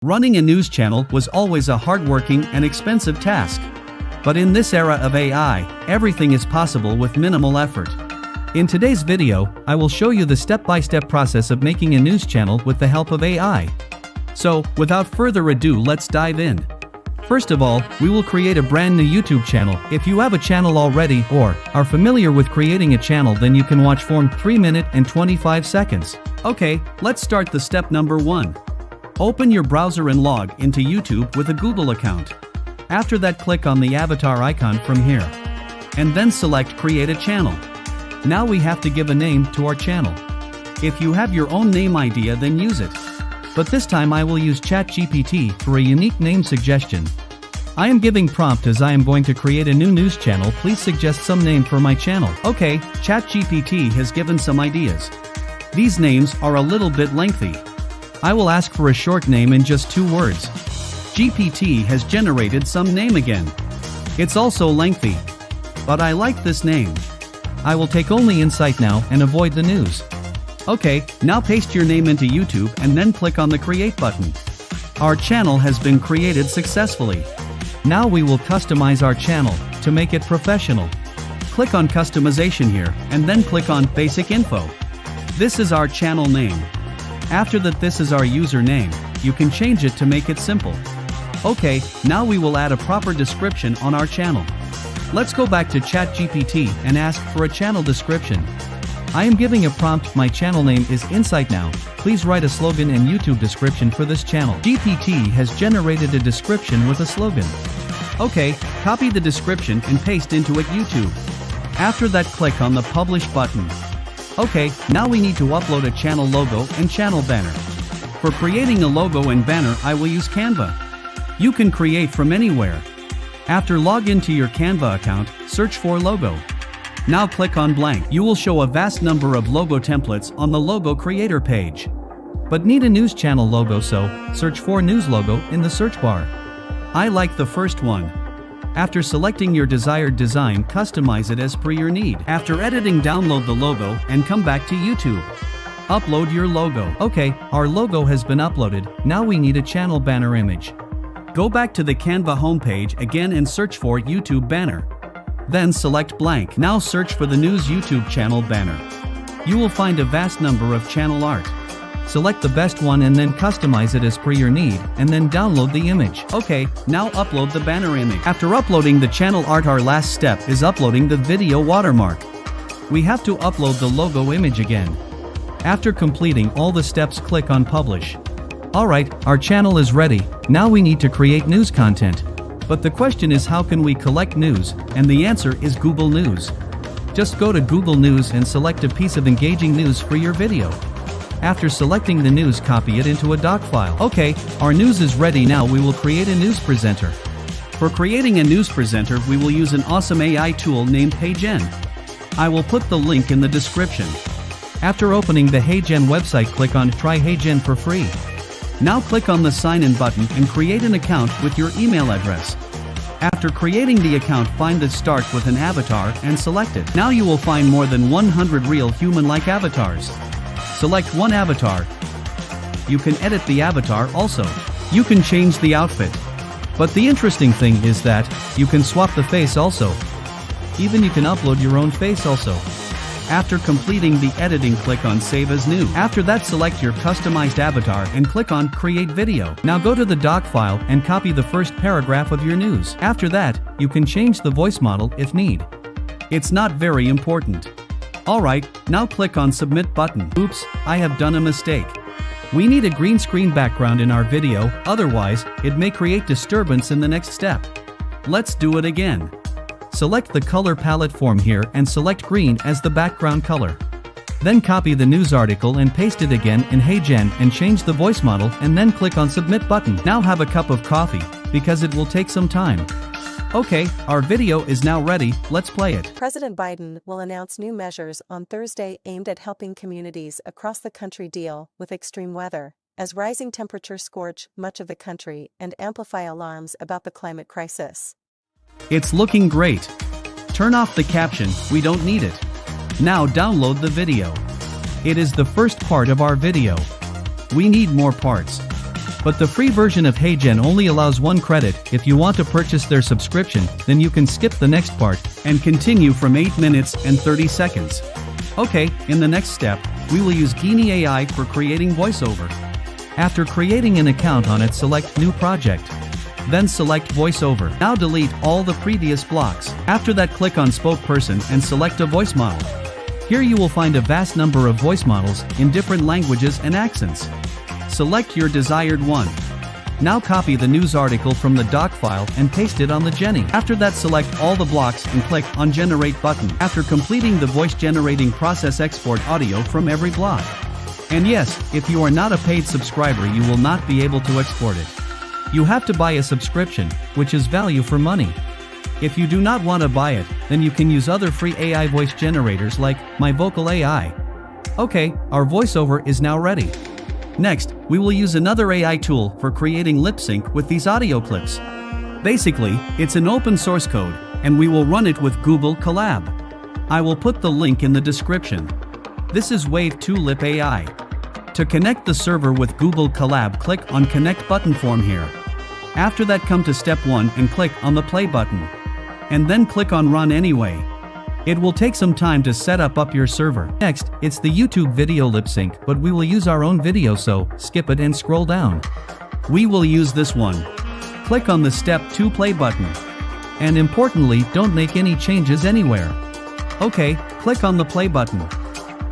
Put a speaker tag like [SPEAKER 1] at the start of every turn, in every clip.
[SPEAKER 1] Running a news channel was always a hardworking and expensive task. But in this era of AI, everything is possible with minimal effort. In today's video, I will show you the step-by-step process of making a news channel with the help of AI. So, without further ado, let's dive in. First of all, we will create a brand new YouTube channel. If you have a channel already or are familiar with creating a channel, then you can watch from 3 minutes and 25 seconds. Okay, let's start the step number 1. Open your browser and log into YouTube with a Google account. After that, click on the avatar icon from here. And then select Create a Channel. Now we have to give a name to our channel. If you have your own name idea, then use it. But this time I will use ChatGPT for a unique name suggestion. I am giving prompt as I am going to create a new news channel. Please suggest some name for my channel. Okay, ChatGPT has given some ideas. These names are a little bit lengthy. I will ask for a short name in just 2 words. GPT has generated some name again. It's also lengthy. But I like this name. I will take only Insight now and avoid the news. Okay, now paste your name into YouTube and then click on the Create button. Our channel has been created successfully. Now we will customize our channel to make it professional. Click on Customization here and then click on Basic Info. This is our channel name. After that, this is our username. You can change it to make it simple. Okay, now we will add a proper description on our channel. Let's go back to ChatGPT and ask for a channel description. I am giving a prompt. My channel name is Insight Now. Please write a slogan and YouTube description for this channel. GPT has generated a description with a slogan. Okay, copy the description and paste into it YouTube. After that, click on the Publish button. Okay, now we need to upload a channel logo and channel banner. For creating a logo and banner, I will use Canva. You can create from anywhere. After log into your Canva account, search for logo. Now click on blank. You will show a vast number of logo templates on the logo creator page. But need a news channel logo, so search for news logo in the search bar. I like the first one. After selecting your desired design, customize it as per your need. After editing, download the logo and come back to YouTube. Upload your logo. Okay, our logo has been uploaded. Now we need a channel banner image. Go back to the Canva homepage again and search for YouTube banner. Then select blank. Now search for the news YouTube channel banner. You will find a vast number of channel art. Select the best one and then customize it as per your need, and then download the image. Okay, now upload the banner image. After uploading the channel art, our last step is uploading the video watermark. We have to upload the logo image again. After completing all the steps, click on Publish. Alright, our channel is ready. Now we need to create news content. But the question is, how can we collect news? And the answer is Google News. Just go to Google News and select a piece of engaging news for your video. After selecting the news, copy it into a doc file. Okay, our news is ready. Now we will create a news presenter. For creating a news presenter, we will use an awesome AI tool named HeyGen. I will put the link in the description. After opening the HeyGen website, click on Try HeyGen for free. Now click on the Sign In button and create an account with your email address. After creating the account, find the Start with an avatar and select it. Now you will find more than 100 real human-like avatars. Select one avatar. You can edit the avatar also. You can change the outfit. But the interesting thing is that you can swap the face also. Even you can upload your own face also. After completing the editing, click on Save as New. After that, select your customized avatar and click on Create Video. Now go to the doc file and copy the first paragraph of your news. After that, you can change the voice model if need. It's not very important. Alright, now click on Submit button. Oops, I have done a mistake. We need a green screen background in our video, otherwise, it may create disturbance in the next step. Let's do it again. Select the color palette form here and select green as the background color. Then copy the news article and paste it again in HeyGen and change the voice model, and then click on Submit button. Now have a cup of coffee, because it will take some time. Okay, our video is now ready, let's play it.
[SPEAKER 2] President Biden will announce new measures on Thursday aimed at helping communities across the country deal with extreme weather, as rising temperatures scorch much of the country and amplify alarms about the climate crisis.
[SPEAKER 1] It's looking great. Turn off the caption, we don't need it. Now download the video. It is the first part of our video. We need more parts. But the free version of HeyGen only allows 1 credit. If you want to purchase their subscription, then you can skip the next part and continue from 8 minutes and 30 seconds. Okay, in the next step, we will use Genie AI for creating voiceover. After creating an account on it, select New Project. Then select Voiceover. Now delete all the previous blocks. After that, click on Spokesperson and select a voice model. Here you will find a vast number of voice models in different languages and accents. Select your desired one. Now copy the news article from the doc file and paste it on the Genie. After that, select all the blocks and click on Generate button. After completing the voice generating process, export audio from every block. And yes, if you are not a paid subscriber, you will not be able to export it. You have to buy a subscription, which is value for money. If you do not want to buy it, then you can use other free AI voice generators like My Vocal AI. Okay, our voiceover is now ready. Next, we will use another AI tool for creating LipSync with these audio clips. Basically, it's an open source code, and we will run it with Google Colab. I will put the link in the description. This is Wave 2 Lip AI. To connect the server with Google Colab, click on Connect button form here. After that, come to step 1 and click on the play button. And then click on Run Anyway. It will take some time to set up your server. Next, it's the YouTube video lip sync, but we will use our own video, so skip it and scroll down. We will use this one. Click on the step 2 play button. And importantly, don't make any changes anywhere. Okay, click on the play button.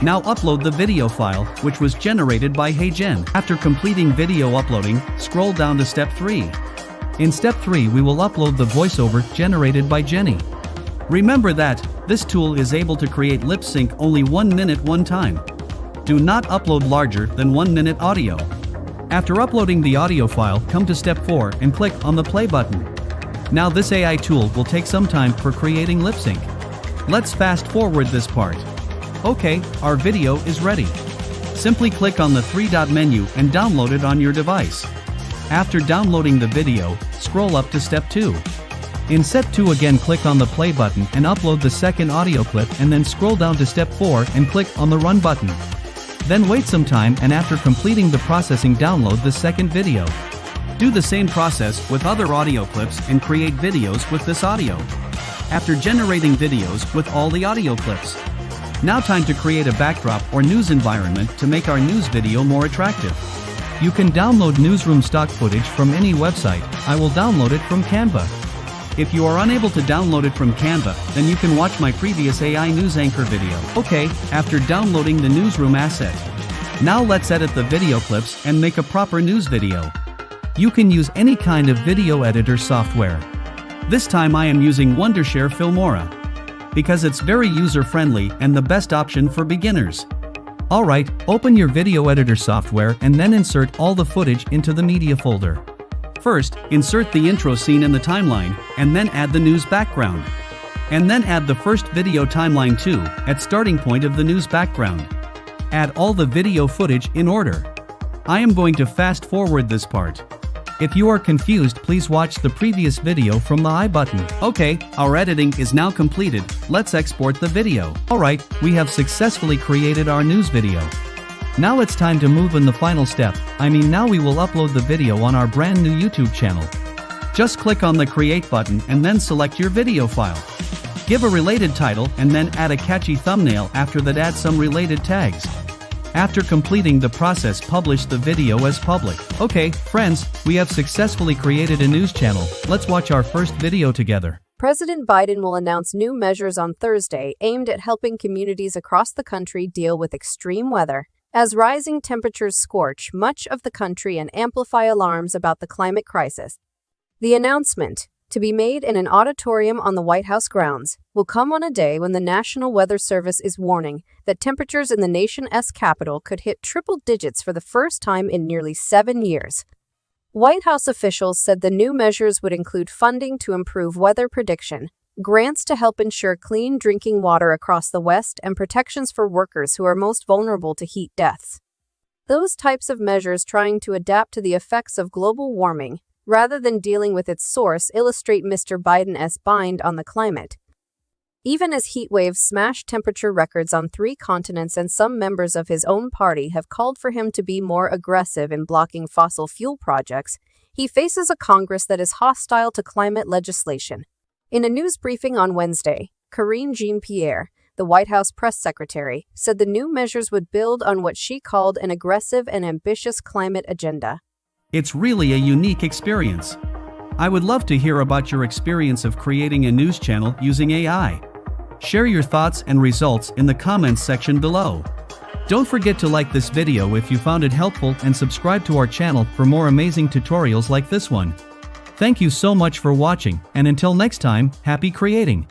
[SPEAKER 1] Now upload the video file, which was generated by HeyGen. After completing video uploading, scroll down to step 3. In step 3, we will upload the voiceover generated by Genie. Remember that this tool is able to create lip sync only 1 minute one time. Do not upload larger than 1 minute audio. After uploading the audio file, come to step 4 and click on the play button. Now this AI tool will take some time for creating lip sync. Let's fast forward this part. Okay, our video is ready. Simply click on the 3-dot menu and download it on your device. After downloading the video, scroll up to step 2. In step 2 again, click on the play button and upload the second audio clip, and then scroll down to step 4 and click on the run button. Then wait some time, and after completing the processing, download the second video. Do the same process with other audio clips and create videos with this audio. After generating videos with all the audio clips. Now time to create a backdrop or news environment to make our news video more attractive. You can download newsroom stock footage from any website. I will download it from Canva. If you are unable to download it from Canva, then you can watch my previous AI news anchor video. Okay, after downloading the newsroom asset. Now let's edit the video clips and make a proper news video. You can use any kind of video editor software. This time I am using Wondershare Filmora, because it's very user-friendly and the best option for beginners. Alright, open your video editor software and then insert all the footage into the media folder. First, insert the intro scene in the timeline, and then add the news background. And then add the first video timeline too, at starting point of the news background. Add all the video footage in order. I am going to fast forward this part. If you are confused, please watch the previous video from the I button. Okay, our editing is now completed. Let's export the video. Alright, we have successfully created our news video. Now it's time to move in the final step. Now we will upload the video on our brand new YouTube channel. Just click on the create button and then select your video file. Give a related title and then add a catchy thumbnail. After that, add some related tags. After completing the process, publish the video as public. Okay, friends, we have successfully created a news channel. Let's watch our first video together.
[SPEAKER 3] President Biden will announce new measures on Thursday aimed at helping communities across the country deal with extreme weather, as rising temperatures scorch much of the country and amplify alarms about the climate crisis. The announcement, to be made in an auditorium on the White House grounds, will come on a day when the National Weather Service is warning that temperatures in the nation's capital could hit triple digits for the first time in nearly 7 years. White House officials said the new measures would include funding to improve weather prediction, grants to help ensure clean drinking water across the West, and protections for workers who are most vulnerable to heat deaths. Those types of measures trying to adapt to the effects of global warming, rather than dealing with its source, illustrate Mr. Biden's bind on the climate. Even as heat waves smash temperature records on 3 continents and some members of his own party have called for him to be more aggressive in blocking fossil fuel projects, he faces a Congress that is hostile to climate legislation. In a news briefing on Wednesday, Karine Jean-Pierre, the White House press secretary, said the new measures would build on what she called an aggressive and ambitious climate agenda.
[SPEAKER 1] It's really a unique experience. I would love to hear about your experience of creating a news channel using AI. Share your thoughts and results in the comments section below. Don't forget to like this video if you found it helpful and subscribe to our channel for more amazing tutorials like this one. Thank you so much for watching, and until next time, happy creating!